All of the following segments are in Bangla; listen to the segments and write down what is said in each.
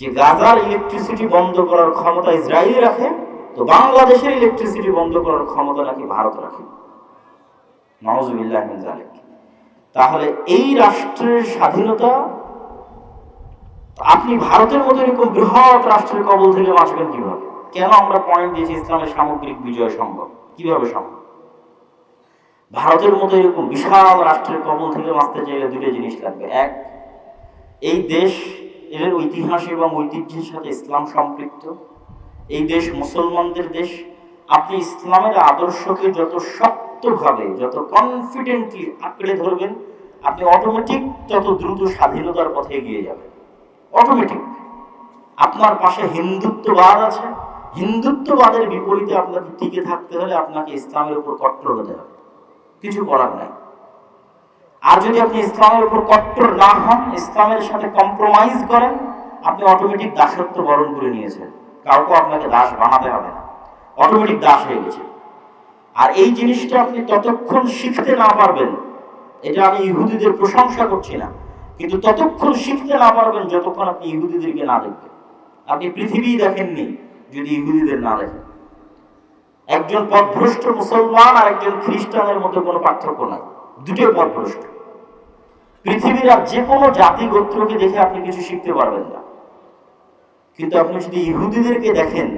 যে গাজার ইলেকট্রিসিটি বন্ধ করার ক্ষমতা ইসরায়েল রাখে, তো বাংলাদেশের ইলেকট্রিসিটি বন্ধ করার ক্ষমতা নাকি ভারত রাখে। নাউজুবিল্লাহ মিন যালিক। তাহলে এই রাষ্ট্রের স্বাধীনতা, আপনি ভারতের মতো এরকম বৃহৎ রাষ্ট্রের কবল থেকে বাঁচবেন কিভাবে? কেন আমরা পয়েন্ট দিয়েছি ইসলামের সামগ্রিক বিজয় সম্ভব, কিভাবে সম্ভব? ভারতের মতো এরকম বিশাল রাষ্ট্রের কবল থেকে বাঁচতে চাইলে দুটো জিনিস লাগবে। এক, এই দেশ এর ইতিহাস এবং ঐতিহ্যের সাথে ইসলাম সম্পৃক্ত, এই দেশ মুসলমানদের দেশ। আপনি ইসলামের আদর্শকে যত শক্তভাবে, যত কনফিডেন্টলি আঁকড়ে ধরবেন, আপনি অটোমেটিক তত দ্রুত স্বাধীনতার পথে এগিয়ে যাবেন। অটোমেটিক। আপনার পাশে হিন্দুত্ববাদ আছে, হিন্দুত্ববাদের বিপরীতে আপনাকে টিকে থাকতে হলে আপনাকে ইসলামের উপর কট্টর হতে হবে, কিছু করার নাই। আর যদি আপনি ইসলামের উপর কট্টর না হন, ইসলামের সাথে কম্প্রোমাইজ করেন, আপনি অটোমেটিক দাসত্ব বরণ করে নিয়েছেন। কাউকে আপনাকে দাস বানাতে হবে না, অটোমেটিক দাস হয়ে গেছে। আর এই জিনিসটা আপনি ততক্ষণ শিখতে না পারবেন, এটা আমি ইহুদিদের প্রশংসা করছি না, কিন্তু ততক্ষণ শিখতে না পারবেন যতক্ষণ আপনি ইহুদিদেরকে না দেখবেন। আপনি পৃথিবী দেখেননি যদি ইহুদিদের না দেখেন। একজন পথভ্রষ্ট মুসলমান আর একজন খ্রিস্টানের মধ্যে কোনো পার্থক্য নাই, দুটোই পথভ্রষ্ট। পৃথিবীর আর যে কোনো জাতি গোত্রকে দেখে আপনি কিছু শিখতে পারবেন না, কিন্তু আপনি যদি ইহুদিদেরকে দেখেন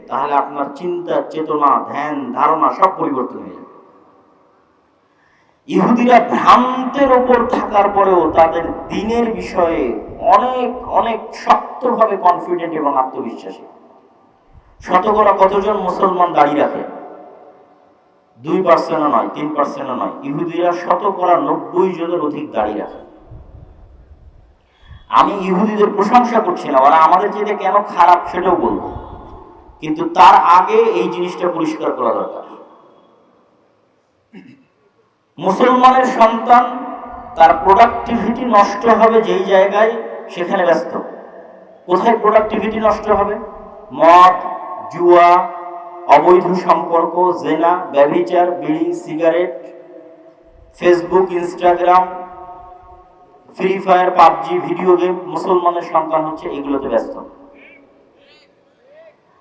তাহলে আপনার চিন্তা, চেতনা, ধ্যান, ধারণা সব পরিবর্তন হয়ে যাবে। ইহুদিরা ভ্রান্তের ওপর থাকার পরেও তাদের দ্বীনের বিষয়ে অনেক অনেক শক্তভাবে কনফিডেন্ট এবং আত্মবিশ্বাসী। শতকরা কতজন মুসলমান দাঁড়িয়ে রাখে? 2% নয়, 3% নয়, ইহুদিরা শতকরা 90 জনের অধিক দাঁড়িয়ে রাখে। আমি ইহুদিদের প্রশংসা করছি না, ওরা আমাদের চেয়ে কেন খারাপ সেটাও বলবো, কিন্তু তার আগে এই জিনিসটা পরিষ্কার করা দরকার। মুসলমানের সন্তান তার প্রোডাক্টিভিটি নষ্ট হবে যেই জায়গায়, সেখানে ব্যস্ত। কোথায় প্রোডাক্টিভিটি নষ্ট হবে? মদ, জুয়া, অবৈধ সম্পর্ক, জেনা, ব্যভিচার, বিড়ি, cigarette, Facebook, Instagram, free fire, PUBG, video game. মুসলমানের সন্তান হচ্ছে এগুলোতে ব্যস্ত।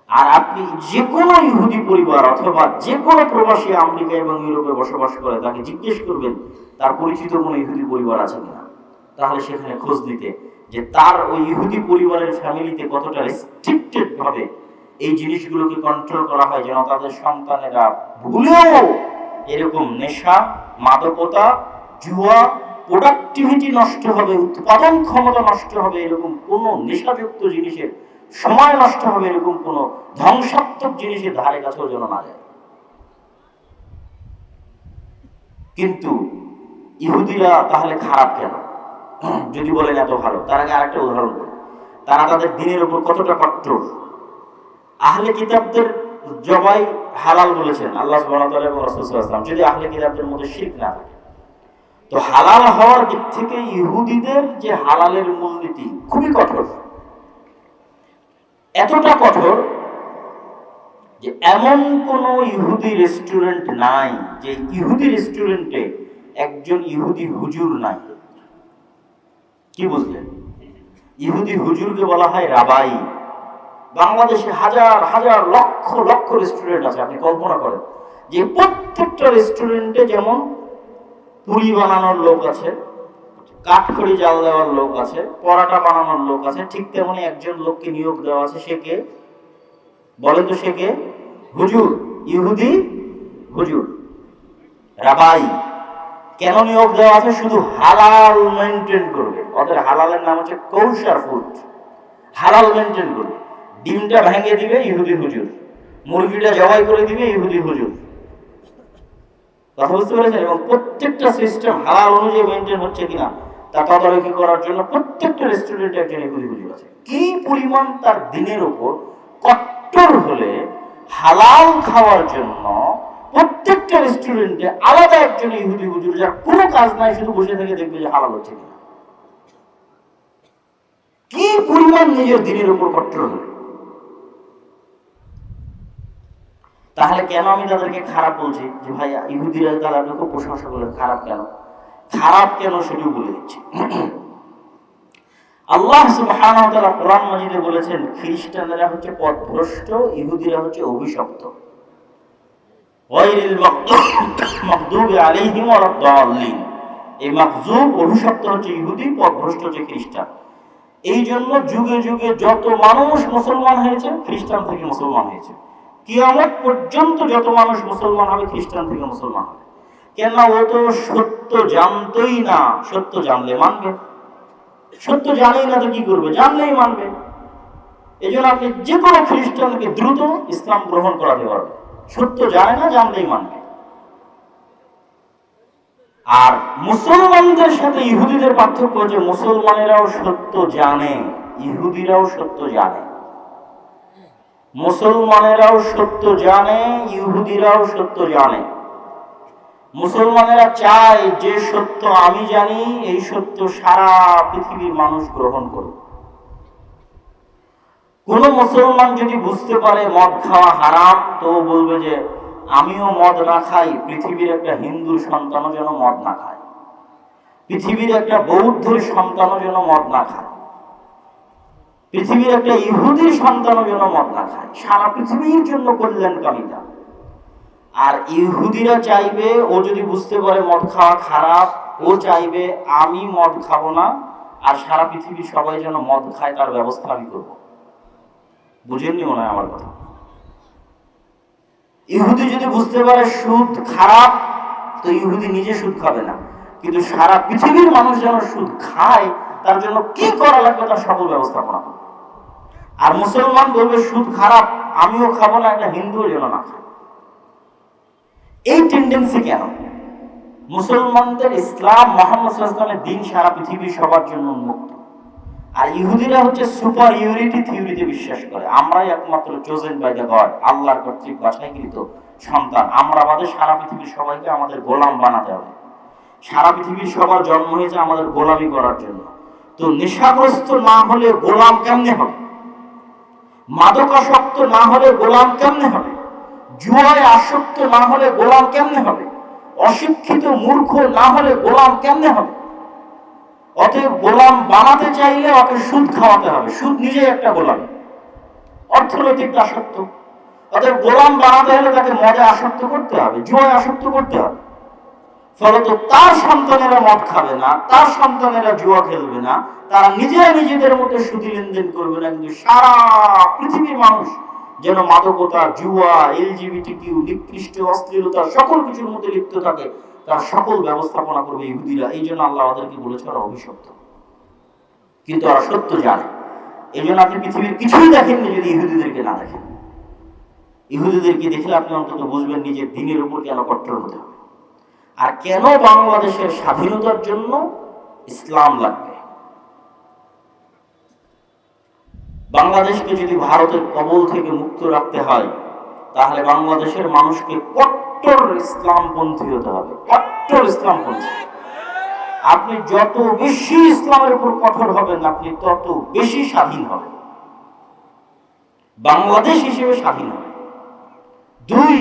আর আপনি যে কোনো ইহুদি পরিবার অথবা যে কোনো প্রবাসী আমেরিকা এবং ইউরোপে বসবাস করে, তাকে জিজ্ঞেস করবেন তার পরিচিত কোনো ইহুদি পরিবার আছে কিনা, তাহলে সেখানে খোঁজ নিতে যে তার ওই ইহুদি পরিবারের ফ্যামিলিতে কতটা রেস্ট্রিক্টেড ভাবে এই জিনিসগুলোকে কন্ট্রোল করা হয়, যেন তাদের সন্তানেরা ভুলেও এরকম নেশা, মাদকতা, জুয়া, প্রোডাক্টিভিটি নষ্ট হবে, উৎপাদন ক্ষমতা নষ্ট হবে, এরকম কোনো নেশাযুক্ত জিনিসের সময় নষ্ট হবে, এরকম কোনো ধ্বংসাত্মক জিনিসের ধারে কাছেও যেন না যায়। কিন্তু ইহুদিরা তাহলে খারাপ কেন যদি বলেন এত ভালো? তার আগে আরেকটা উদাহরণ করি। তারা তাদের দ্বীনের উপর কতটা কট্টর। আহলে কিতাবদের জবাই হালাল বলেছেন আল্লাহ সুবহানাহু ওয়া তাআলা এবং রাসূল সাল্লাল্লাহু আলাইহি ওয়াসাল্লাম, যদি আহলে কিতাবদের মধ্যে শিরক না থাকে। তো হালাল হওয়ার দিক থেকে ইহুদিদের যে হালালের মূলনীতি খুবই কঠোর, এতটা কঠোর যে এমন কোন ইহুদি রেস্টুরেন্ট নাই যে ইহুদি রেস্টুরেন্টে একজন ইহুদি হুজুর নাই। কি বুঝলেন? ইহুদি হুজুরকে বলা হয় রাবাই। বাংলাদেশে হাজার হাজার লক্ষ লক্ষ রেস্টুরেন্ট আছে। আপনি কল্পনা করেন যে প্রত্যেকটা রেস্টুরেন্টে যেমন পুরি বানানোর লোক আছে, কাঠখড়ি জাল দেওয়ার লোক আছে, পরাটা বানানোর লোক আছে, ঠিক তেমনি একজন লোককে নিয়োগ দেওয়া আছে। সে কে বলেন তো? সে কে? হুজুর, ইহুদি হুজুর, রাবাই। কেন নিয়োগ দেওয়া আছে? শুধু হালাল মেনটেন করবে। ওদের হালালের নাম হচ্ছে কৌশার ফুড। হালাল মেনটেন করবে। ডিমটা ভেঙে দিবে ইহুদি হুজুর, মুরগিটা জবাই করে দিবে ইহুদি হুজুর। কথা বুঝতে পেরেছেন? এবং প্রত্যেকটা সিস্টেম হালাল অনুযায়ী মেনটেন হচ্ছে কিনা তা তদারকি করার জন্য প্রত্যেকটা রেস্টুরেন্টে একজন ইহুদি হুজুর আছে। কি পরিমাণ তার দিনের উপর কট্টর হলে হালাল খাওয়ার জন্য প্রত্যেকটা রেস্টুরেন্টে আলাদা একজন ইহুদি হুজুর, যার কোনো কাজ নাই, শুধু বসে থেকে দেখবে যে হালাল হচ্ছে কিনা। কি পরিমাণ নিজের দিনের উপর কট্টর হলে। তাহলে কেন আমি তাদেরকে খারাপ বলছি যে ভাই ইহুদিরা তাদেরকে খুব প্রশংসা করলেন, খারাপ কেন? খারাপ কেন সেটাও বলে দিচ্ছি। আল্লাহ সুবহানাহু ওয়া তাআলা কোরআন মাজিদে বলেছেন খ্রিস্টানরা হচ্ছে পথভ্রষ্ট, ইহুদিরা হচ্ছে অভিশপ্ত। গায়রিল মাগদুবি আলাইহিম ওয়ালাদ-দাল্লিন। এই মাগজুব অভিশপ্ত হচ্ছে ইহুদি, পথভ্রষ্ট হচ্ছে খ্রিস্টান। এই জন্য যুগে যুগে যত মানুষ মুসলমান হয়েছে খ্রিস্টান থেকে মুসলমান হয়েছে, কিয়ামত পর্যন্ত যত মানুষ মুসলমান হবে খ্রিস্টান থেকে মুসলমান হবে। কেন? ও তো সত্য জানতোই না, সত্য জানলে মানবে। সত্য জানেই না তো কি করবে? জানলেই মানবে। এই জন্য আপনি যে কোনো খ্রিস্টানকে দ্রুত ইসলাম গ্রহণ করাতে পারবে। সত্য জানে না, জানলেই মানবে। আর মুসলমানদের সাথে ইহুদিদের পার্থক্য যে মুসলমানেরাও সত্য জানে, ইহুদিরাও সত্য জানে। মুসলমানেরাও সত্য জানে, ইহুদিরাও সত্য জানে। মুসলমানেরা চায় যে সত্য আমি জানি, এই সত্য সারা পৃথিবীর মানুষ গ্রহণ করুক। কোন মুসলমান যদি বুঝতে পারে মদ খাওয়া হারাম, তো বলবে যে আমিও মদ না খাই, পৃথিবীর একটা হিন্দুর সন্তানও যেন মদ না খায়, পৃথিবীর একটা বৌদ্ধের সন্তানও যেন মদ না খায়, পৃথিবীর একটা ইহুদির সন্তানও যেন মদ না খায়। সারা পৃথিবীর জন্য কল্যাণকামিতা। আর ইহুদিরা চাইবে, ও যদি বুঝতে পারে মদ খাওয়া খারাপ, ও চাইবে আমি মদ খাবো না, আর সারা পৃথিবীর সবাই যেন মদ খায়, তার ব্যবস্থা আমি করবো। বুঝেননি মনে হয় আমার কথা? ইহুদি যদি বুঝতে পারে সুদ খারাপ, তো ইহুদি নিজে সুদ খাবে না, কিন্তু সারা পৃথিবীর মানুষ যেন সুদ খায়, তার জন্য কি করা লাগবে তার সকল ব্যবস্থাপনা করবে। আর মুসলমান বলবে সুদ খারাপ, আমিও খাবো না, একটা হিন্দুও যেন না খায়। এই টেন্ডেন্সি কেন? মুসলমানদের ইসলাম, মুহাম্মদ সাল্লাল্লাহু আলাইহি ওয়াসাল্লামের দিন সারা পৃথিবীর সবার জন্য উন্মুক্ত। আর ইহুদিরা হচ্ছে সুপারিয়রিটি থিওরিতে বিশ্বাস করে, আমরাই একমাত্র চোজেন বাই দ্য গড, আল্লাহর কর্তৃক বাছাইকৃত সন্তান। আমরা আমাদের সারা পৃথিবীর সবাইকে আমাদের গোলাম বানাতে হবে। সারা পৃথিবীর সবার জন্ম হয়েছে আমাদের গোলামি করার জন্য। তো নেশাগ্রস্ত না হলে গোলাম কেমনে হবে? মাদকাসক্ত না হলে গোলাম কেমনে হবে? জুয়ায় আসক্ত না হলে গোলাম কেমনে হবে? অশিক্ষিত মূর্খ না হলে গোলাম কেমনে হবে? অতএব গোলাম বানাতে চাইলে ওকে সুদ খাওয়াতে হবে। সুদ নিজেই একটা গোলাম, অর্থনৈতিক আসক্ত। অতএব গোলাম বানাতে হলে তাকে মদে আসক্ত করতে হবে, জুয়ায় আসক্ত করতে হবে। ফলত তার সন্তানেরা মদ খাবে না, তার সন্তানেরা জুয়া খেলবে না, তারা নিজেরা নিজেদের মধ্যে সুদী লেনদেন করবে না, কিন্তু সারা পৃথিবীর মানুষ যেন মাদকতা, জুয়া, এলজিবিটিকিউ, নিকৃষ্ট অশ্লীলতা সকল কিছুর মধ্যে লিপ্ত থাকে, তার সকল ব্যবস্থাপনা করবে ইহুদিরা। এই জন্য আল্লাহ ওদেরকে বলেছে ওরা অভিশপ্ত, কিন্তু ওরা সত্য জানে। এই জন্য আপনি পৃথিবীর কিছুই দেখেননি যদি ইহুদিদেরকে না দেখেন। ইহুদিদেরকে দেখলে আপনি অন্তত বুঝবেন নিজের দিনের উপর কেন কট্টর হতে হবে, আর কেন বাংলাদেশের স্বাধীনতার জন্য ইসলাম লাগবে। বাংলাদেশকে যদি ভারতের কবল থেকে মুক্ত রাখতে হয়, তাহলে বাংলাদেশের মানুষকে কট্টর ইসলামপন্থী হতে হবে, কট্টর ইসলামপন্থী। আপনি যত বেশি ইসলামের উপর কঠোর হবেন, আপনি তত বেশি স্বাধীন হবেন, বাংলাদেশ হিসেবে স্বাধীন হবে। দুই,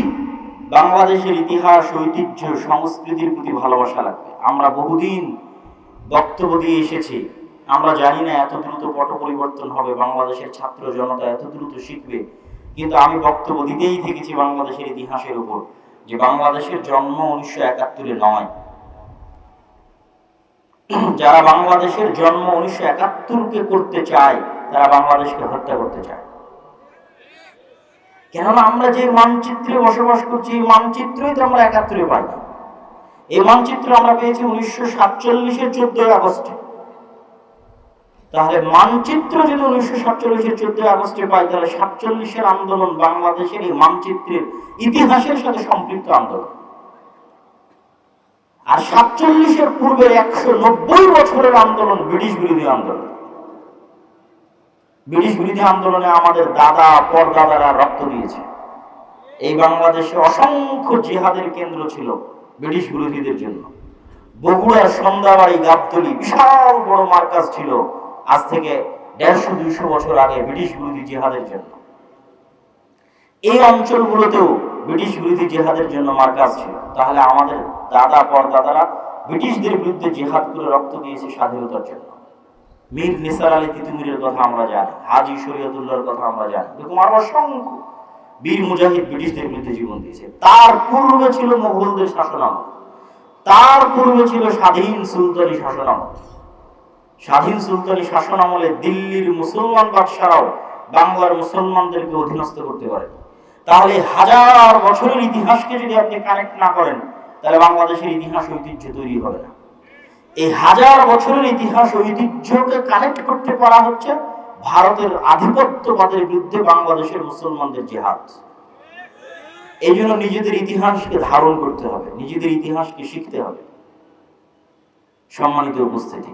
বাংলাদেশের ইতিহাস, ঐতিহ্য, সংস্কৃতির প্রতি ভালোবাসা লাগবে। আমরা বহুদিন বক্তব্য দিয়ে এসেছি, আমরা জানি না এত দ্রুত পট পরিবর্তন হবে, বাংলাদেশের ছাত্র জনতা এত দ্রুত শিখবে, কিন্তু আমি বক্তব্য দিতেই থেকেছি বাংলাদেশের ইতিহাসের উপর, যে বাংলাদেশের জন্ম 1971-এ নয়। যারা বাংলাদেশের জন্ম 1971-কে করতে চায়, তারা বাংলাদেশকে হত্যা করতে চায়। কেননা আমরা যে মানচিত্রে বসবাস করছি, এই মানচিত্রই তো আমরা 71-এ পাই না। এই মানচিত্র আমরা পেয়েছি 1947-এর 14 আগস্টে। তাহলে মানচিত্র যদি 1947-এর 14 আগস্টে পাই, তাহলে 47-এর আন্দোলন বাংলাদেশের এই মানচিত্রের ইতিহাসের সাথে সম্পৃক্ত আন্দোলন। আর 47-এর পূর্বের 190 বছরের আন্দোলন ব্রিটিশ বিরোধী আন্দোলন। ব্রিটিশ বিরোধী আন্দোলনে আমাদের দাদা পরদাদারা রক্ত দিয়েছে। এই বাংলাদেশে অসংখ্য জিহাদের কেন্দ্র ছিল ব্রিটিশ বিরোধীদের জন্য। বগুড়ার সন্ধ্যাবাড়ি, গাবতলী বিশাল বড় মার্কাজ ছিল আজ থেকে 150-200 বছর আগে ব্রিটিশ বিরোধী জিহাদের জন্য। এই অঞ্চলগুলোতেও ব্রিটিশ বিরোধী জিহাদের জন্য মার্কাজ ছিল। তাহলে আমাদের দাদা পরদাদারা ব্রিটিশদের বিরুদ্ধে জিহাদ করে রক্ত দিয়েছে স্বাধীনতার জন্য। মীর নিসার আলী তিতুমিরের কথা আমরা জানি, হাজী শরীয়তুল্লাহর কথা আমরা জানি, এরকম আরো অসংখ্য বীর মুজাহিদ ব্রিটিশদের বিরুদ্ধে জীবন দিয়েছে। তার পূর্বে ছিল মুঘলদের শাসনামল, তার পূর্বে ছিল স্বাধীন সুলতানি শাসনামল। স্বাধীন সুলতানি শাসনামলে দিল্লির মুসলমান বাদশারাও বাংলার মুসলমানদেরকে অধীনস্থ করতে পারে। তাহলে হাজার বছরের ইতিহাসকে যদি আপনি কানেক্ট না করেন, তাহলে বাংলাদেশের ইতিহাস ঐতিহ্য তৈরি হবে না। এই হাজার বছরের ইতিহাস ঐতিহ্যকে কানেক্ট করতে পারা হচ্ছে ভারতের আধিপত্যবাদের বিরুদ্ধে বাংলাদেশের মুসলমানদের জিহাদ। এই জন্য নিজেদের ইতিহাসকে ধারণ করতে হবে, নিজেদের ইতিহাসকে শিখতে হবে। সম্মানিত উপস্থিতি,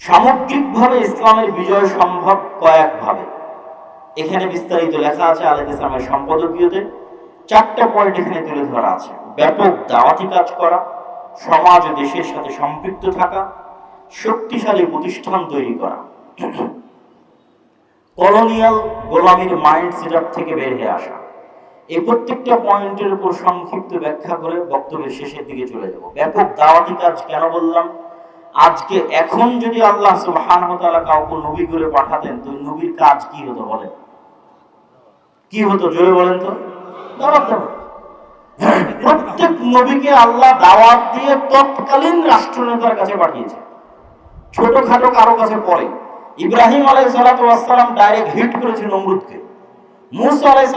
সামগ্রিকভাবে ইসলামের বিজয় সম্ভব কয়েকভাবে। এখানে বিস্তারিত লেখা আছে আল ইসলামের সম্পাদকীয়তে। 4টা পয়েন্ট এখানে তুলে ধরা আছে। ব্যাপক দাওয়াতি কাজ করা, সমাজ ও দেশের সাথে সম্পৃক্ত থাকা, শক্তিশালী প্রতিষ্ঠান তৈরি করা, কলোনিয়াল গোলামীর মাইন্ড সেটআপ থেকে বের হয়ে আসা। এই প্রত্যেকটা পয়েন্টের উপর সংক্ষিপ্ত ব্যাখ্যা করে বক্তব্যের শেষের দিকে চলে যাব। ব্যাপক দাওয়াতি কাজ কেন বললাম? আজকে এখন যদি আল্লাহ সুবহানাহু ওয়া তাআলা কাউকে নবী করে পাঠাতেন, তো নবীর কাজ কি হতো বলেন? কি হতো জোরে বলেন তো? দাওয়াত দেওয়া। প্রত্যেক নবীকে আল্লাহ দাওয়াত দিয়ে তৎকালীন রাষ্ট্রনেতার কাছে পাঠিয়েছে, ছোটখাটো কারো কাছে পরে। ইব্রাহিম আলাইহিস সালাম ডাইরেক্ট হিট করেছে নমরুদকে। মুসা আলাইহিস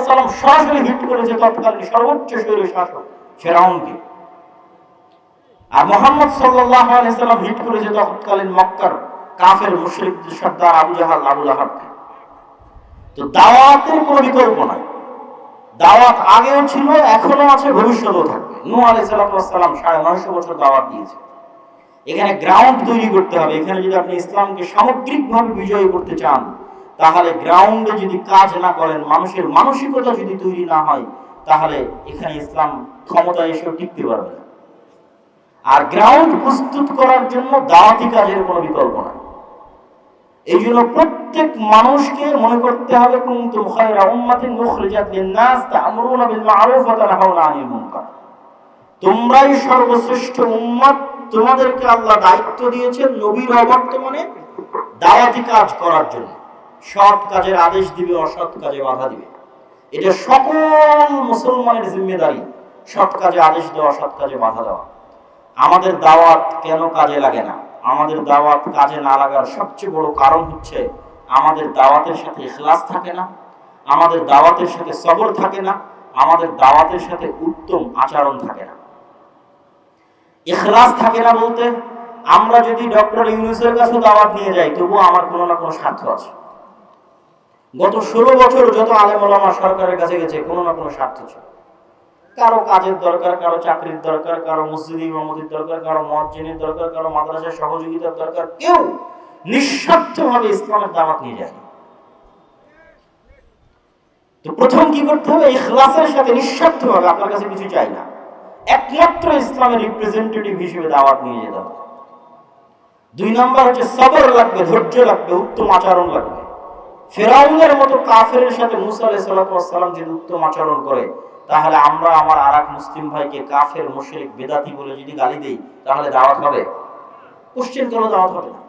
সালাম সরাসরি হিট করেছে তৎকালীন সর্বোচ্চ শৈর শাসক ফেরাউনকে। আর মুহাম্মদ সাল্লাল্লাহু আলাইহি সাল্লাম হিট করেছে তৎকালীন মক্কার কাফের মুশরিকদের সর্দার আবু জাহাল, আবু লাহাবকে। তো দাওয়াতের কোনো বিকল্প নাই। দাওয়াত আগেও ছিল, এখনো আছে, ভবিষ্যতেও থাকবে। নূহ আলাইহিস সালাম 950 বছর দাওয়াত দিয়েছে। এখানে গ্রাউন্ড তৈরি করতে হবে। এখানে যদি আপনি ইসলামকে সামগ্রিকভাবে বিজয় করতে চান, তাহলে গ্রাউন্ডে যদি কাজ না করেন, মানুষের মানসিকতা যদি তৈরি না হয়, তাহলে এখানে ইসলাম ক্ষমতা এসেও টিকতে পারবে না। আর গ্রাউন্ড প্রস্তুত করার জন্য দাওয়াতি কাজের কোনো বিকল্প নাই। এই জন্য প্রত্যেক মানুষকে মনে করতে হবে, কুনতুম খায়রা উম্মাতিন উখরিজাত লিন-নাস তা'মুরুনা বিল মা'রুফ ওয়া তানহাউনা আনিল মুনকার। তোমরাই সর্বশ্রেষ্ঠ উম্মত, তোমাদেরকে আল্লাহ দায়িত্ব দিয়েছেন নবীর অবর্তমানে দাওয়াতি কাজ করার জন্য। সৎ কাজের আদেশ দিবে, অসৎ কাজে বাধা দিবে। এটা সকল মুসলমানের জিম্মেদারি, সৎ কাজে আদেশ দেওয়া, অসৎ কাজে বাধা দেওয়া। আমাদের দাওয়াত কেন কাজে লাগে না? আমাদের দাওয়াত কাজে না লাগার সবচেয়ে বড় কারণ হচ্ছে আমাদের দাওয়াতের সাথে ইখলাস থাকে না, আমাদের দাওয়াতের সাথে সবর থাকে না, আমাদের দাওয়াতের সাথে উত্তম আচরণ থাকে না। ইখলাস থাকে না বলতে, আমরা যদি ডক্টর ইউনূসের কাছে দাওয়াত নিয়ে যাই, তবুও আমার কোনো না কোনো স্বার্থ আছে। গত 16 বছর যত আলেম ওলামা সরকারের কাছে গেছে, কোনো না কোনো স্বার্থ ছিল। কারো কাজের দরকার, কারো চাকরির দরকার, কারো মসজিদে ইমামতির দরকার, কারো মুয়াজ্জিনের দরকার, কারো মাদ্রাসার সহযোগিতার দরকার। কেউ নিঃস্বার্থভাবে ইসলামের দাওয়াত নিয়ে যায়। তো প্রথম কি করতে হবে? ইখলাসের সাথে নিঃস্বার্থভাবে, আপনার কাছে কিছু চাই না, একমাত্র ইসলামের রিপ্রেজেন্টেটিভ হিসেবে দাওয়াত নিয়ে যেতে হবে। 2 নাম্বার হচ্ছে সবর লাগবে, ধৈর্য লাগবে, উত্তম আচরণ লাগবে। ফেরাউনের মতো কাফেরের সাথে মুসা আলাইহিস সালাম যদি উত্তম আচরণ করে, তাহলে আমরা আমার আরেক মুসলিম ভাইকে কাফের, মুশরিক, বেদাতি বলে যদি গালি দেই, তাহলে দাওয়াত হবে? কোশ্চেন কেন দাওয়াত হবে না?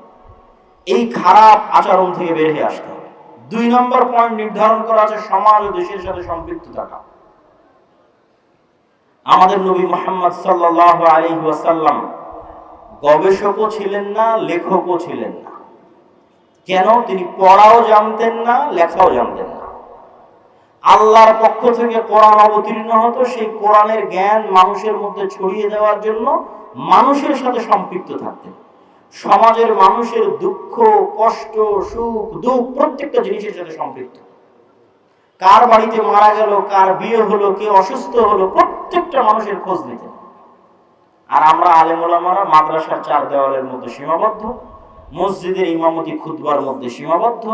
এই খারাপ আচরণ থেকে বের হয়ে আসতে হবে। 2 নম্বর পয়েন্ট নির্ধারণ করা আছে সমাজ ও দেশের সাথে সম্পৃক্ত থাকা। আমাদের নবী মুহাম্মদ সাল্লাল্লাহু আলাইহি ওয়াসাল্লাম গবেষকও ছিলেন না, লেখকও ছিলেন না। কেন? তিনি পড়াও জানতেন না, লেখাও জানতেন না। আল্লাহর পক্ষ থেকে কোরআন অবতীর্ণ হতো, সেই কোরআনের জ্ঞান মানুষের মধ্যে ছড়িয়ে দেওয়ার জন্য মানুষের সাথে সম্পৃক্ত থাকতেন। সমাজের মানুষের দুঃখ, কষ্ট, সুখ, দুঃখ প্রত্যেকটা জিনিসের সাথে সম্পৃক্ত। কার বাড়িতে মারা গেল, কার বিয়ে হলো, কে অসুস্থ হলো, প্রত্যেকটা মানুষের খোঁজ নিতেন। আর আমরা আলেম ওলামারা মাদ্রাসার 4 দেওয়ালের মধ্যে সীমাবদ্ধ, মসজিদের ইমামতি খুতবার মধ্যে সীমাবদ্ধ,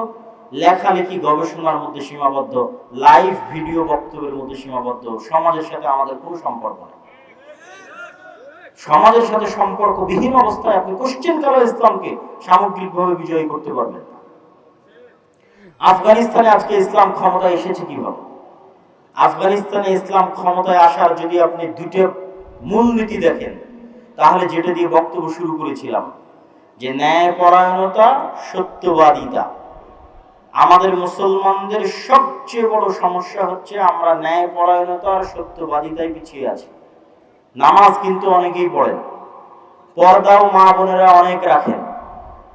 লেখালেখি গবেষণার মধ্যে সীমাবদ্ধ, লাইভ ভিডিও বক্তব্যের মধ্যে সীমাবদ্ধ। সমাজের সাথে আমাদের কোনো সম্পর্ক নেই। সমাজের সাথে সম্পর্কবিহীন অবস্থায় আপনি কোশ্চেন কালো ইসলামকে সামগ্রিকভাবে বিজয়ী করতে পারবেন না। আফগানিস্তানে আজকে ইসলাম ক্ষমতায় এসেছে কিভাবে? আফগানিস্তানে ইসলাম ক্ষমতায় আসার যদি আপনি 2টা মূলনীতি দেখেন, তাহলে যেটা দিয়ে বক্তব্য শুরু করেছিলাম, যে ন্যায়পরায়ণতা, সত্যবাদিতা। আমাদের মুসলমানদের সবচেয়ে বড় সমস্যা হচ্ছে আমরা ন্যায়পরায়ণতা আর সত্যবাদিতায় পিছিয়ে আছি। নামাজ কিন্তু অনেকেই পড়েন, পর্দাও মা বোনেরা অনেক রাখেন,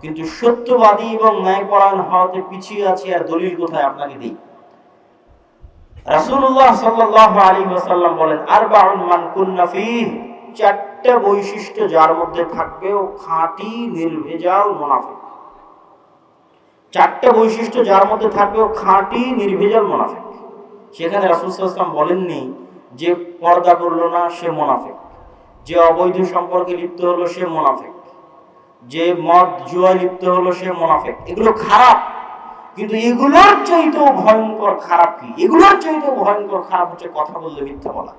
কিন্তু সত্যবাদী এবং ন্যায়পরায়ণ হওয়াতে পিছিয়ে আছি। আর দলিল কোথায় আপনাকে দিই। রাসূলুল্লাহ সাল্লাল্লাহু আলাইহি ওয়াসাল্লাম বলেন, আরবাউন মান কুন্না ফীহি, চারটা বৈশিষ্ট্য যার মধ্যে থাকবে ও খাঁটি নির্ভেজাল মুনাফিক। চারটা বৈশিষ্ট্য যার মধ্যে থাকবে ও খাঁটি নির্ভেজাল মুনাফিক। সেখানে রাসূল সাল্লাল্লাহু আলাইহি ওয়াসাল্লাম বলেননি যে পর্দা করলো না সে মুনাফিক, যে অবৈধ সম্পর্কে লিপ্ত হলো সে মুনাফিক, যে মদ জুয়া লিপ্ত হলো সে মুনাফিক। এগুলো খারাপ, কিন্তু এগুলোর চাইতেও ভয়ঙ্কর খারাপ কি? এগুলোর চাইতেও ভয়ঙ্কর খারাপ হচ্ছে কথা বললে মিথ্যা বলা।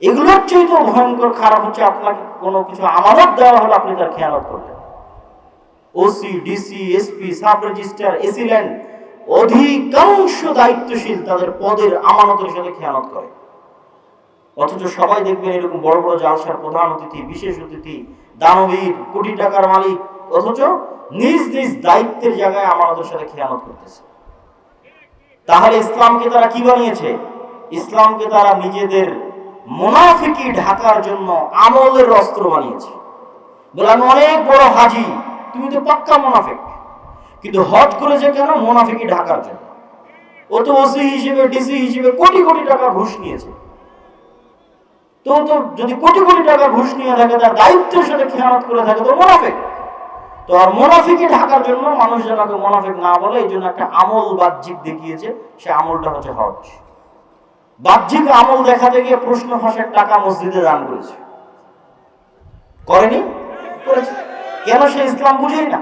এগুলোর চাইতেও ভয়ঙ্কর খারাপ হচ্ছে আপনাকে কোনো কিছু আমানত দেওয়া হলো আপনি তার খেয়ানত করলেন। OC, DC, SP, sub registrar, AC land অধিকাংশ দায়িত্বশীল তাদের পদের আমানতের সাথে খেয়ানত করে। অথচ সবাই দেখবেন এরকম বড় বড় জালসার প্রধান অতিথি, বিশেষ অতিথি, দানবীর, কোটি টাকার মালিক, অথচ নিজ নিজ দায়িত্বের জায়গায় আমানতের সাথে খেয়ানত করতেছে। তাহলে ইসলামকে তারা কি বানিয়েছে? ইসলামকে তারা নিজেদের মুনাফিকি ঢাকার জন্য আমলের অস্ত্র বানিয়েছে। বলে আমি অনেক বড় হাজি, তুমি তো পাক্কা মুনাফিক। কিন্তু হজ করেছে কেন? মুনাফিকি ঢাকার জন্য। ও তো ওসি হিসেবে, ডিসি হিসেবে কোটি কোটি টাকা ঘুষ নিয়েছে। তো যদি কোটি কোটি টাকা ঘুষ নিয়ে থাকে, তার দায়িত্বের সাথে খেয়ানত করে থাকে, তো মুনাফিক। তো আর মুনাফিকি ঢাকার জন্য মানুষ যেন মুনাফিক না বলে, এই জন্য একটা আমল বাহ্যিক দেখিয়েছে। সে আমলটা হচ্ছে হজ। বাহ্যিক আমল দেখাতে গিয়ে প্রশ্ন ফাঁসের টাকা মসজিদে দান করেছে, করেনি? করেছে। কেন? সে ইসলাম বুঝেই না।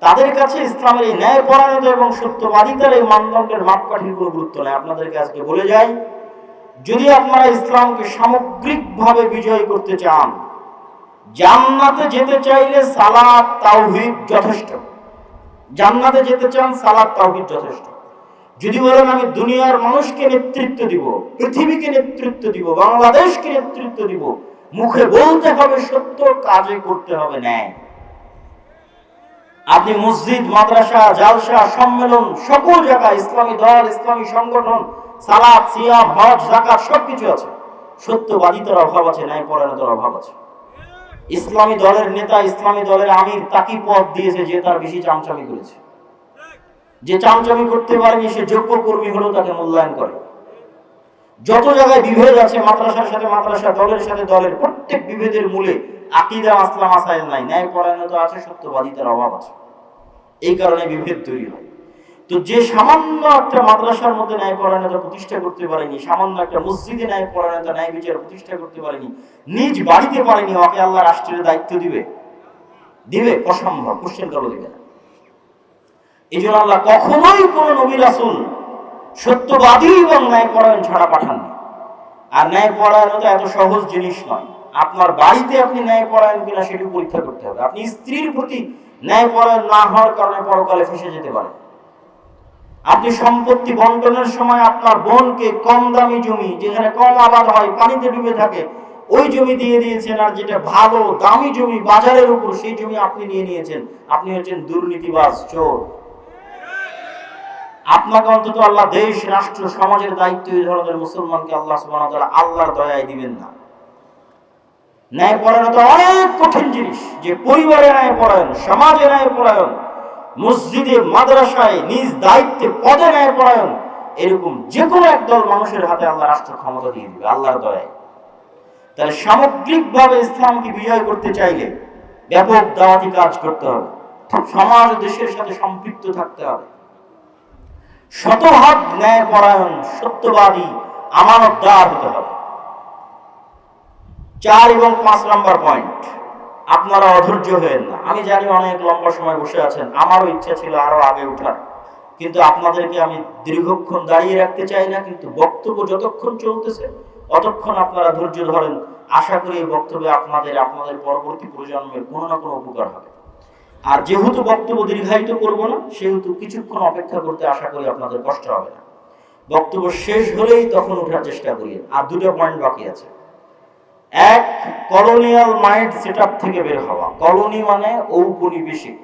তাদের কাছে ইসলামের এই ন্যায়পরায়ণতা এবং সত্যবাদিতার এই মানদণ্ডের মাপকাঠির কোনো গুরুত্ব নেই। আপনাদেরকে আজকে বলে যাই, যদি আপনারা ইসলামকে সামগ্রিকভাবে বিজয় করতে চান, জান্নাতে যেতে চাইলে সালাত তাওহীদ যথেষ্ট। জান্নাতে যেতে চান, সালাত তাওহীদ যথেষ্ট। যদি বলেন আমি দুনিয়ার মানুষকে নেতৃত্ব দিব, পৃথিবীকে নেতৃত্ব দিব, বাংলাদেশকে নেতৃত্ব দিব, মুখে বলতে হবে সত্য, কাজে করতে হবে ন্যায়। আপনি মসজিদ, মাদ্রাসা, জালসা, সম্মেলন, সকল জায়গায় ইসলামী দল, ইসলামী সংগঠন, সালাত, সিয়াম, হজ, যাকাত সবকিছু আছে। সত্যবাদিতার অভাব আছে, ন্যায়পরায়ণতার অভাব আছে। ইসলামী দলের নেতা, ইসলামী দলের আমির তাকে পদ দিয়েছে যে তার বেশি চামচামি করেছে। যে চামচামি করতে পারেনি সে যোগ্য কর্মী হলেও তাকে মূল্যায়ন করে। যত জায়গায় বিভেদ আছে, মাদ্রাসার সাথে মাদ্রাসা, দলের সাথে দলের, প্রত্যেক বিভেদের মূলে আকীদা, মাসলা, মাসাইল নাই, ন্যায়পরায়ণতা আছে, সত্যবাদিতার অভাব আছে। এই কারণে বিভেদ তৈরি হয়। তো যে সামান্য একটা মাদ্রাসার মধ্যে ন্যায়পরায়ণতা প্রতিষ্ঠা করতে পারেনি, সামান্য একটা মসজিদে ন্যায়পরায়ণতা, ন্যায় বিচার প্রতিষ্ঠা করতে পারেনি, নিজ বাড়িতে পারেনি, ওকে আল্লাহ রাষ্ট্রের দায়িত্ব দিবে? দিবে? অসম্ভব, কোশ্চেন কালো দিবে না। এই জন্য আল্লাহ কখনোই কোন নবী রাসূল সত্যবাদী এবং ন্যায়পরায়ণ ছাড়া পাঠাননি। আর ন্যায়পরায়ণতা এত সহজ জিনিস নয়। আপনার বাড়িতে আপনি ন্যায়পরায়ণ কিনা সেটি পরীক্ষা করতে হবে। আপনি স্ত্রীর প্রতি ন্যায়পরায়ণ না হওয়ার কারণে পরকালে ফেঁসে যেতে পারেন। আপনি সম্পত্তি বন্টনের সময় আপনার বোনকে কম দামি জমি, যেখানে কম আবাদ হয়, পানিতে ডুবে থাকে, ওই জমি দিয়ে দিয়েছেন, আর যেটা ভালো দামি জমি বাজারের উপর, সেই জমি আপনি নিয়ে নিয়েছেন। আপনি হচ্ছেন দুর্নীতিবাজ, চোর। আপনাকে অন্তত আল্লাহ দেশ, রাষ্ট্র, সমাজের দায়িত্ব এই ধরনের মুসলমানকে আল্লাহ সুবহানাহু ওয়া তাআলা আল্লাহর দয়ায় দিবেন না। ন্যায়পরায়ণতা অনেক কঠিন জিনিস। যে পরিবারে ন্যায়পরায়ণ, সমাজে ন্যায়পরায়ণ, মসজিদে, মাদ্রাসায়, নিজ দায়িত্বে, পদে ন্যায়পরায়ণ, এরকম যে কোনো একদল মানুষের হাতে আল্লাহ রাষ্ট্র ক্ষমতা দিয়ে দিবে আল্লাহর দয়ায়। তাহলে সামগ্রিকভাবে ইসলামকে বিজয় করতে চাইলে ব্যাপক দাওয়াতি কাজ করতে হবে, সমাজ দেশের সাথে সম্পৃক্ত থাকতে হবে, শতভাগ ন্যায়পরায়ণ, সত্যবাদী, আমানতদার হতে হবে। 4 এবং 5 নম্বর পয়েন্ট, আপনারা অধৈর্য হবেন না। আমি জানি অনেক লম্বা সময় বসে আছেন, আমারও ইচ্ছা ছিল আরো আগে ওঠার, কিন্তু আপনাদেরকে আমি দীর্ঘক্ষণ দাঁড়িয়ে রাখতে চাই না। কিন্তু বক্তব্য যতক্ষণ চলতেছে ততক্ষণ আপনারা ধৈর্য ধরেন। আশা করি এই বক্তব্যে আপনাদের পরবর্তী প্রজন্মের কোনো না কোনো উপকার হবে। আর যেহেতু বক্তব্য দীর্ঘায়িত করব না, সেহেতু কিছুক্ষণ অপেক্ষা করতে আশা করি আপনাদের কষ্ট হবে না। বক্তব্য শেষ হলেই তখন ওঠার চেষ্টা করি। আর 2টা পয়েন্ট বাকি আছে। এক, কলোনিয়াল মাইন্ড সেটআপ থেকে বের হওয়া। কলোনি মানে ঔপনিবেশিক।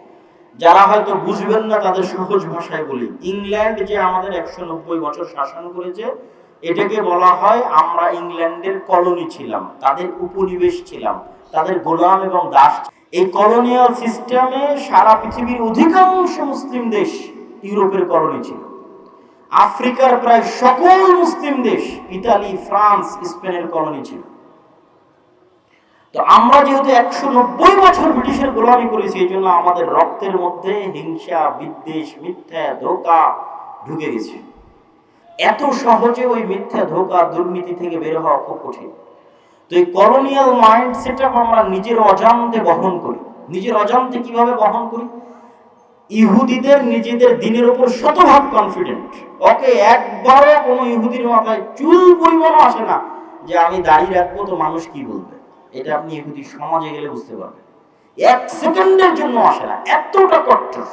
যারা হয়তো বুঝবেন না তাদের সহজ ভাষায় বলি, ইংল্যান্ড যে আমাদের 190 বছর শাসন করেছে, এটাকে বলা হয় আমরা ইংল্যান্ডের কলোনি ছিলাম, তাদের উপনিবেশ ছিলাম, তাদের গোলাম এবং দাস। এই কলোনিয়াল সিস্টেমে সারা পৃথিবীর অধিকাংশ মুসলিম দেশ ইউরোপের কলোনি ছিল। আফ্রিকার প্রায় সকল মুসলিম দেশ ইতালি, ফ্রান্স, স্পেনের কলোনি ছিল। তো আমরা যেহেতু 190 বছর ব্রিটিশের গোলামি করেছি, এই জন্য আমাদের রক্তের মধ্যে হিংসা, বিদ্বেষ, মিথ্যা, ধোঁকা ঢুকে গেছে। এত সহজে ওই মিথ্যা, ধোঁকা, দুর্নীতি থেকে বের হওয়া খুব কঠিন। তো এই কলোনিয়াল মাইন্ড সেটআপ আমরা নিজের অজান্তে বহন করি। নিজের অজান্তে কিভাবে বহন করি? ইহুদিদের নিজেদের দিনের উপর শতভাগ কনফিডেন্ট। ওকে, একবারও কোনো ইহুদির মাথায় চুল পরিমাণও আসে না যে আমি দাড়ি রাখবো তো মানুষ কি বলবে। এটা আপনি ইহুদি সমাজে গেলে বুঝতে পারবেন। এক সেকেন্ডের জন্য আসে না, এতটা কট্টর।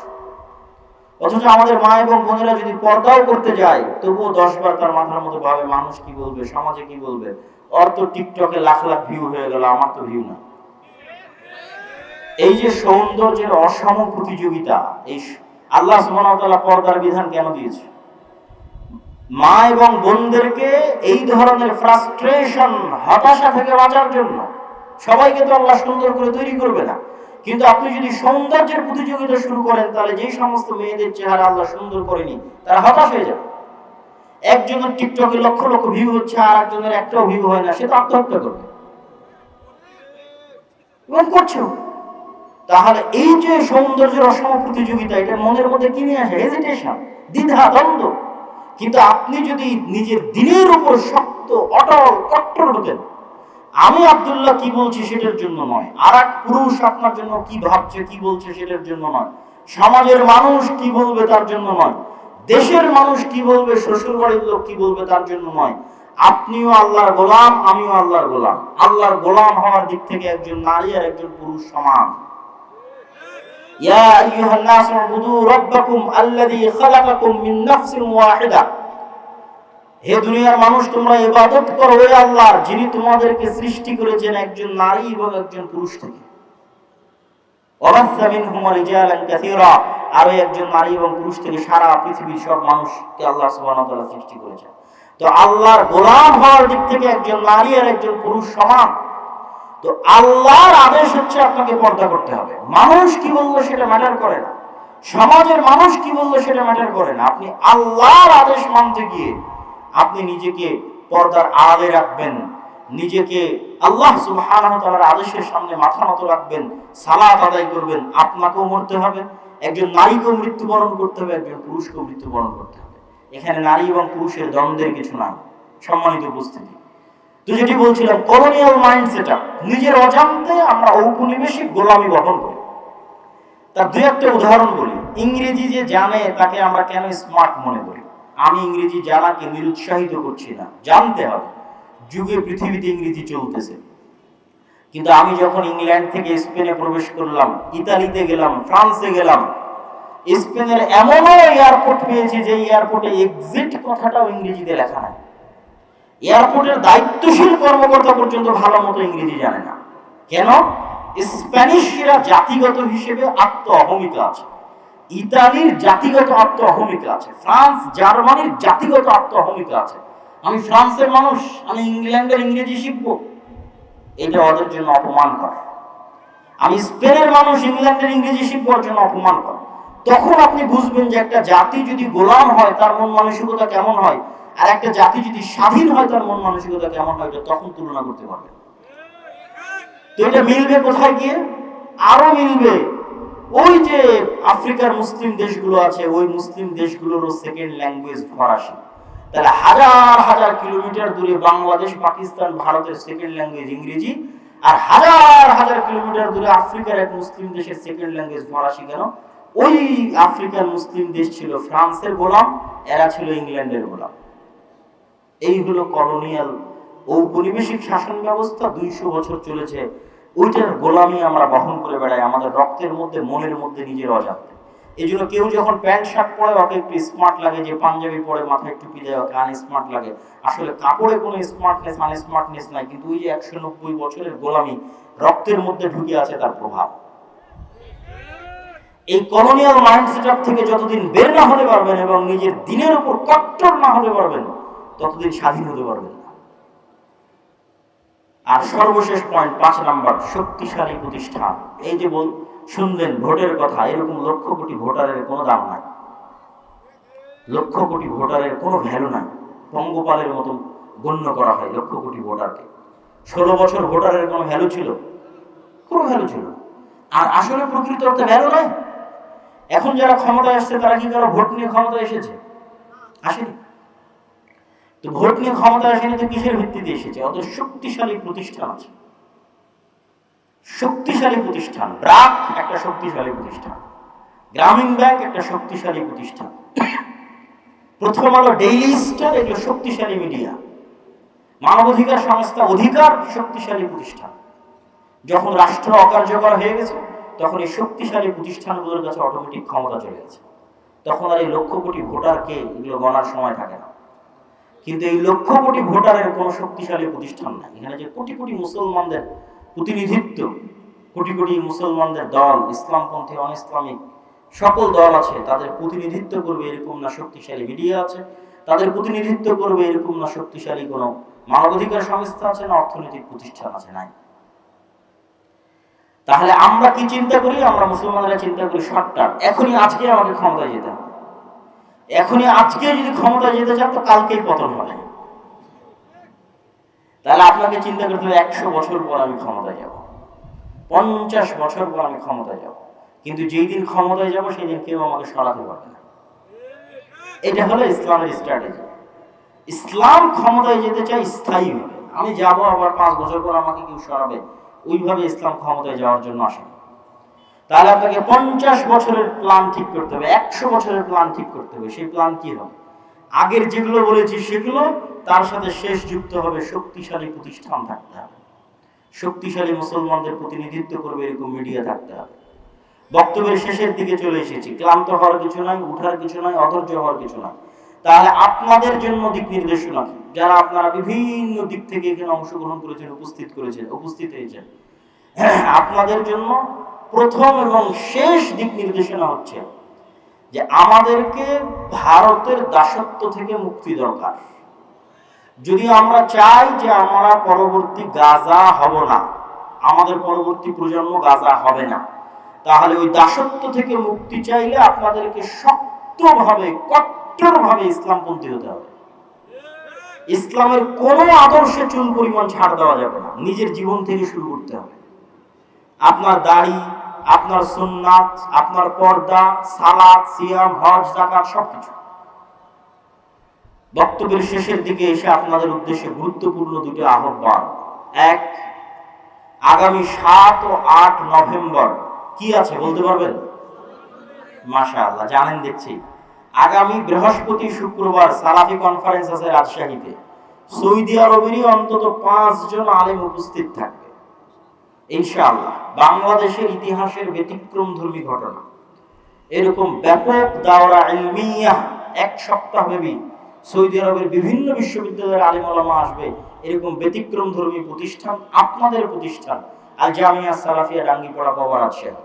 অথচ আমাদের মা এবং বোনেরা যদি পর্দাও করতে যায়, তবুও 10 বার তার মাথার মতো ভাবে মানুষ কি বলবে, সমাজে কি বলবে। ওর তো টিকটকে লাখ লাখ ভিউ হয়ে গেল, আমার তো ভিউ না। এই যে সৌন্দর্যের অসম প্রতিযোগিতা, এই আল্লাহ সুবহানাহু ওয়া তাআলা পর্দার বিধান কেন দিয়েছে? মা এবং বোনদেরকে এই ধরনের ফ্রাস্ট্রেশন, হতাশা থেকে বাঁচার জন্য। সবাইকে তো আল্লাহ সুন্দর করে তৈরি করবে না, কিন্তু আপনি যদি সৌন্দর্যের প্রতিযোগিতা শুরু করেন, তাহলে যেই সমস্ত মেয়েদের চেহারা আল্লাহ সুন্দর করেনি তারা হতাশ হয়ে যাবে। একজনের টিকটকে লক্ষ লক্ষ ভিউ হচ্ছে, আর একজনের একটাও ভিউ হয় না, সে তো আত্মহত্যা করবে এবং করছেও। তাহলে এই যে সৌন্দর্যের অসম প্রতিযোগিতা, এটা মনের মধ্যে কি নিয়ে আসে? হেজিটেশন, দ্বিধা, দ্বন্দ্ব। কিন্তু আপনি যদি নিজের দিনের উপর শক্ত, অটল, কট্টর হতেন, আমি আব্দুল্লাহ কি বলছি সেটার জন্য নয়, আর এক পুরুষ আপনার জন্য কি ভাবছে, কি বলছে সেটার জন্য নয়, সমাজের মানুষ কি বলবে তার জন্য নয়, দেশের মানুষ কি বলবে, শ্বশুর বাড়ির লোক কি বলবে তার জন্য নয়, আপনিও আল্লাহর গোলাম, আমিও আল্লাহর গোলাম। আল্লাহর গোলাম হওয়ার দিক থেকে একজন নারী আর একজন পুরুষ সমান। ইয়া আইয়ুহান নাস উবুদু রাব্বাকুম আল্লাযী খালাকাকুম মিন নাফসিন ওয়াহিদা। হে দুনিয়ার মানুষ, তোমরা ইবাদত করো ওই আল্লাহর, যিনি তোমাদেরকে সৃষ্টি করেছেন একজন নারী এবং একজন পুরুষ থেকে। ওয়াবাসসা মিনহুমা রিজালান কাসীরা, আর একজন নারী এবং পুরুষ থেকে সারা পৃথিবীর সব মানুষকে আল্লাহ সুবহানাহু ওয়া তাআলা সৃষ্টি করেছেন। তো আল্লাহর গোলাম হওয়ার দিক থেকে একজন নারী আর একজন পুরুষ সমান। তো আল্লাহর আদেশ হচ্ছে আপনাকে পর্দা করতে হবে। মানুষ কি বললো সেটা ম্যাটার করে না, সমাজের মানুষ কি বললো সেটা ম্যাটার করে না। আপনি আল্লাহর আদেশ মানতে গিয়ে আপনি নিজেকে পর্দার আড়ালে রাখবেন, নিজেকে আল্লাহ সুবহানাহু ওয়া তাআলার আদেশের সামনে মাথা নত রাখবেন, সালাত আদায় করবেন। আপনাকেও মরতে হবে, একজন নারীকেও মৃত্যুবরণ করতে হবে, একজন পুরুষকেও মৃত্যুবরণ করতে হবে। এখানে নারী এবং পুরুষের দ্বন্দ্বের কিছু নাই। সম্মানিত উপস্থিতি, তো যেটি বলছিলাম, কলোনিয়াল মাইন্ড সেটআপ, নিজের অজান্তে আমরা ঔপনিবেশিক গোলামি বহন করি। তার দুই একটা উদাহরণ বলি। ইংরেজি যে জানে তাকে আমরা কেন স্মার্ট মনে করি? আমি ইংরেজি জানাকে নিরুৎসাহিত করছি না, জানতে হবে। যুগে পৃথিবীতে ইংরেজি চলতেছে, কিন্তু আমি যখন ইংল্যান্ড থেকে স্পেনে প্রবেশ করলাম, ইতালিতে গেলাম, ফ্রান্সে গেলাম, স্পেনের এমনও এয়ারপোর্ট পেয়েছি যে এয়ারপোর্টে এক্সিট কথাটাও ইংরেজিতে লেখা নাই। এয়ারপোর্টের দায়িত্বশীল কর্মকর্তা পর্যন্ত ভালো মতো ইংরেজি জানে না। কেন? স্প্যানিশরা জাতিগত হিসেবে আত্ম অহমিকা আছে, ইতালির জাতিগত আত্ম অহমিকা আছে, ফ্রান্স জার্মানির জাতিগত আত্ম অহমিকা আছে। আমি ফ্রান্সের মানুষ, আমি ইংল্যান্ডের ইংরেজি শিখবো, এটা ওদের জন্য অপমান কর। আমি স্পেনের মানুষ, ইংল্যান্ডের ইংরেজি শিখবার জন্য অপমান কর। তখন আপনি বুঝবেন যে একটা জাতি যদি গোলাম হয় তার মন মানসিকতা কেমন হয়, আর একটা জাতি যদি স্বাধীন হয় তার মন মানসিকতা কেমন হয়, তখন তুলনা করতে পারবে। তো এটা মিলবে কোথায় গিয়ে? আরো মিলবে ওই যে আফ্রিকার মুসলিম দেশগুলো আছে, ওই মুসলিম দেশগুলোরও সেকেন্ড ল্যাঙ্গুয়েজ ফরাসি। তাহলে হাজার হাজার কিলোমিটার দূরে বাংলাদেশ, পাকিস্তান, ভারতের সেকেন্ড ল্যাঙ্গুয়েজ ইংরেজি, আর হাজার হাজার কিলোমিটার দূরে আফ্রিকার এক মুসলিম দেশের সেকেন্ড ল্যাঙ্গুয়েজ ফরাসি। কেন? ওই আফ্রিকার মুসলিম দেশ ছিল ফ্রান্সের গোলাম, এরা ছিল ইংল্যান্ডের গোলাম। এই হলো কলোনিয়াল ঔপনিবেশিক শাসন ব্যবস্থা। 200 বছর চলেছে, ওইটার গোলামি আমরা বহন করে বেড়াই আমাদের রক্তের মধ্যে, মনের মধ্যে, নিজের অজান্তে। এই জন্য কেউ যখন প্যান্ট শার্ট পরে ওকে একটু স্মার্ট লাগে, যে পাঞ্জাবি পরে মাথায় টুপি দেয় ওকে আনস্মার্ট লাগে। আসলে কাপড়ে কোনো স্মার্টনেস আনস্মার্টনেস নাই, কিন্তু ওই যে 190 বছরের গোলামি রক্তের মধ্যে ঢুকে আছে, তার প্রভাব। এই কলোনিয়াল মাইন্ড সেটআপ থেকে যতদিন বের না হতে পারবেন এবং নিজের দিনের উপর কট্টর না হতে পারবেন, ততদিন স্বাধীন হতে পারবেন না। আর সর্বশেষ পয়েন্ট 5 নাম্বার, শক্তিশালী প্রতিষ্ঠান। এই যে শুনলেন ভোটের কথা, এরকম লক্ষ কোটি ভোটারের কোনো দাম নাই, লক্ষ কোটি ভোটারের কোনো ভ্যালু নাই। পঙ্গপালের মতো গণ্য করা হয় লক্ষ কোটি ভোটারকে। 16 বছর ভোটারের কোনো ভ্যালু ছিল? কোনো ভ্যালু ছিল। আর আসলে প্রকৃত অর্থে ভ্যালু নাই। এখন যারা ক্ষমতায় আসছে তারা কি কারো ভোট নিয়ে ক্ষমতায় এসেছে? আসেনি। তো ভোট নিয়ে ক্ষমতায় আসেনি তো কিসের ভিত্তিতে এসেছে? ওদের শক্তিশালী প্রতিষ্ঠান আছে, শক্তিশালী প্রতিষ্ঠান। ব্র্যাক একটা শক্তিশালী প্রতিষ্ঠান, গ্রামীণ ব্যাংক একটা শক্তিশালী প্রতিষ্ঠান, প্রথম আলো, ডেইলি স্টার এগুলো শক্তিশালী মিডিয়া, মানবাধিকার সংস্থা অধিকার শক্তিশালী প্রতিষ্ঠান। যখন রাষ্ট্র অকার্যকর হয়ে গেছে তখন এই শক্তিশালী প্রতিষ্ঠানগুলোর কাছে অটোমেটিক ক্ষমতা চলে গেছে। তখন আর এই লক্ষ কোটি ভোটারকে এগুলো গণার সময় থাকে না। কিন্তু এই লক্ষ কোটি ভোটারের কোনো শক্তিশালী প্রতিষ্ঠান নাই। এখানে যে কোটি কোটি মুসলমানদের প্রতিনিধিত্ব, কোটি কোটি মুসলমানদের দল, ইসলামপন্থী অন ইসলামিক সকল দল আছে, তাদের প্রতিনিধিত্ব করবে এরকম না শক্তিশালী মিডিয়া আছে, তাদের প্রতিনিধিত্ব করবে এরকম না শক্তিশালী কোনো মানবাধিকার সংস্থা আছে, না অর্থনৈতিক প্রতিষ্ঠান আছে, নাই। তাহলে আমরা কি চিন্তা করি? আমরা মুসলমানরা চিন্তা করি শর্টটার্ম, এখনই আজকে আমাকে ক্ষমতায় যেতে হবে, এখনই আজকে যদি ক্ষমতায় যেতে চান তো কালকেই পতন হবে। তাহলে আপনাকে চিন্তা করতে হবে 100 বছর পর আমি ক্ষমতায় যাব, 50 বছর পর আমি ক্ষমতায় যাব, কিন্তু যেই দিন ক্ষমতায় যাব সেই দিন কেউ আমাকে সরাতে পারবে না। এটা হলো ইসলামের স্ট্র্যাটেজি। ইসলাম ক্ষমতায় যেতে চায় স্থায়ী ভাবে, আমি যাব আবার 5 বছর পর আমাকে কেউ সরাবে, ওইভাবে ইসলাম ক্ষমতায় যাওয়ার জন্য আসে। তাহলে আপনাকে 50 বছরের প্ল্যান ঠিক করতে হবে, 100 বছরের প্ল্যান ঠিক করতে হবে। সেই প্ল্যান কি হবে? আগের যেগুলো বলেছি সেগুলো, তার সাথে শেষ যুক্ত হবে শক্তিশালী প্রতিষ্ঠান থাকতে হবে, শক্তিশালী মুসলমানদের প্রতিনিধিত্ব করবে এরকম মিডিয়া থাকতে হবে। বক্তব্যের শেষের দিকে চলে এসেছি, ক্লান্ত হওয়ার কিছু নাই, উঠার কিছু নাই, অধৈর্য হওয়ার কিছু নাই। তাহলে আপনাদের জন্য দিক নির্দেশনা কি? যারা আপনারা বিভিন্ন দিক থেকে এখানে অংশগ্রহণ করেছেন, উপস্থিত হয়েছেন, আপনাদের জন্য প্রথম এবং শেষ দিক নির্দেশনা হচ্ছে যে আমাদেরকে ভারতের দাসত্ব থেকে মুক্তি দরকার। যদি আমরা চাই যে আমরা পরবর্তী গাজা হব না, আমাদের পরবর্তী প্রজন্ম গাজা হবে না, তাহলে ওই দাসত্ব থেকে মুক্তি চাইলে আপনাদেরকে শক্তভাবে, কট্টরভাবে ইসলামপন্থী হতে হবে। ইসলামের কোনো আদর্শে চুল পরিমাণ ছাড় দেওয়া যাবে না, নিজের জীবন থেকে শুরু করতে হবে। আপনার দাড়ি, আপনার সুন্নাত, আপনার পর্দা, সালাত, সিয়াম, হজ, যাকাত সবকিছু। বক্তব্যের শেষের দিকে এসে আপনাদের উদ্দেশ্যে গুরুত্বপূর্ণ দুটি আহ্বান। এক, আগামী 7 ও 8 নভেম্বর কি আছে বলতে পারবেন? মাশাআল্লাহ, জানেন দেখছি। আগামী বৃহস্পতি শুক্রবার সালাফি কনফারেন্স আছে রাজশাহীতে। সৌদি আরবেরই অন্তত 5 জন আলেম উপস্থিত থাকবে ইনশাআল্লাহ। বাংলাদেশের ইতিহাসের ব্যতিক্রমধর্মী ঘটনা, এরকম ব্যাপক দাওরা ইলমিয়া 1 সপ্তাহ ব্যাপী সৌদি আরবের বিভিন্ন বিশ্ববিদ্যালয়ের আলেম ওলামা আসবে। এরকম ব্যতিক্রমধর্মী প্রতিষ্ঠান আপনাদের প্রতিষ্ঠান আল জামিয়া সালাফিয়া ডাঙ্গিপাড়া বাবা রাজশাহী,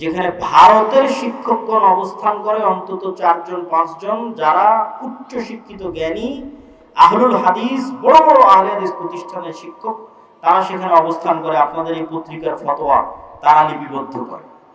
যেখানে ভারতের শিক্ষকগণ অবস্থান করে অন্তত 4 জন 5 জন, যারা উচ্চ শিক্ষিত জ্ঞানী আহলুল হাদিস, বড় বড় আহলে হাদিস প্রতিষ্ঠানের শিক্ষক, তারা সেখানে অবস্থান করে। আপনাদের এই পত্রিকার ফতোয়া তারা লিপিবদ্ধ করে।